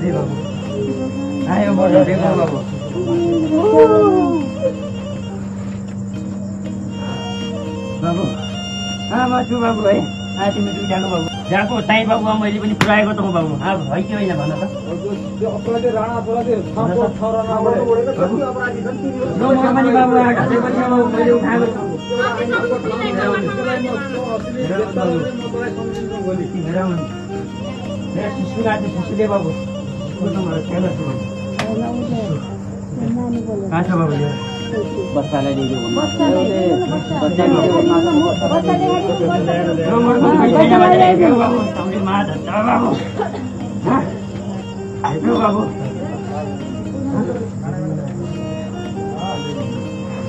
they बाबु आयो बोलो देखो बाबु बाबु म छु बाबु है तिमी दुईटाको बाबु जहाँको साई बाबु मैले पनि पुऱ्याएको त बाबु है कि होइन भन त शिशुले बाबु कहाँ छ बाबु बच्चालाई दियो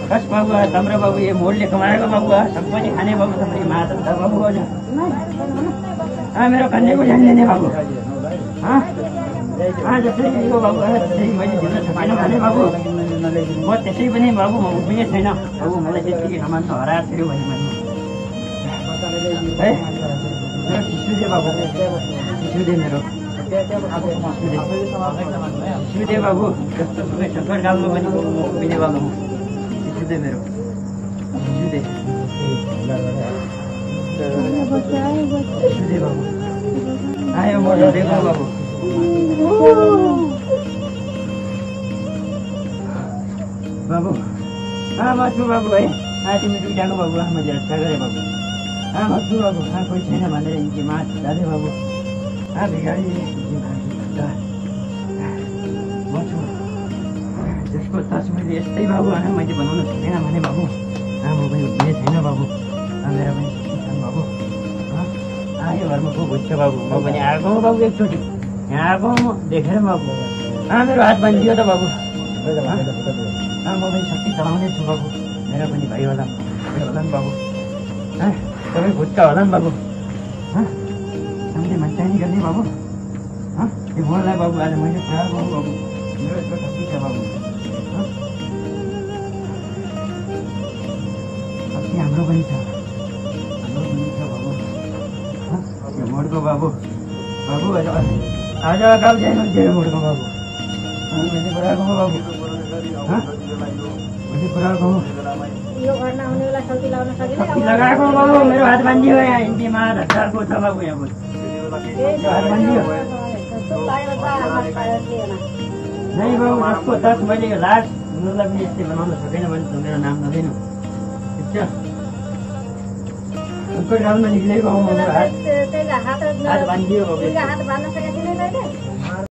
बस बाबु तम्रो बाबु ये मोडले कमाएको बाबु सबैले खाने बाबु तपाईँ माता बाबु हो मेरो कन्याको ध्यान दिने बाबु जस्तै यो बाबु त्यसै मैले दिन सकेन भने बाबु म त्यसै पनि बाबु म उभिने छैन बाबु मलाई त्यतिकै सामान त हराएको थियो भने है शिशुदे बाबु शिशुदे मेरो शिशुदे बाबु जस्तो सुकै सरकारकालमा पनि उभिने बाबु शिशुदे मेरो शिशुदे शिशुदे बाबु आयो म देखो बाबु बाबु म छु बाबु है तिमी दुईटाको बाबु मैले हत्या गरेँ बाबु म छु बाबु कोही छैन भनेर हिँडे जाँदै बाबु भिखारी म छु जसको तस्बिर यस्तै बाबु मैले बनाउन सकेन भने बाबु म पनि उठ्ने छैन बाबु मेरो पनि छन् बाबु यो घरमा को बुझ्छ बाबु म पनि आएको बाबु एकचोटि यहाँ आएको म देखेर बाबु मेरो हात बाँधियो त बाबु म पनि शक्ति चलाउने छु बाबु मेरो पनि भाइ होला नि बाबु सबै भुटका होला नि बाबु हामीले मान्छे नि गर्ने बाबु यो मोरलाई बाबु आज मैले पुरा गरौँ बाबु मेरो यस्तो शक्ति छ बाबु शक्ति हाम्रो पनि छ बाबु यो मोरको बाबु बाबु आज गाउँ जानु दिएर मोरको बाबु मैले पुरा गरौँ बाबु लगाएको बाबु मेरो हात बाँधियो यहाँ हिन्दीमा हतारको छ बाबु यहाँ हात बाँधियो नै बाबु जसको तस मैले लास्ट हुनुलाई पनि यस्तै बनाउन सकेन भने त मेरो नाम नदिनु ठिक छ उसको गाउँमा निक्लेको हात बाँधियो बाबु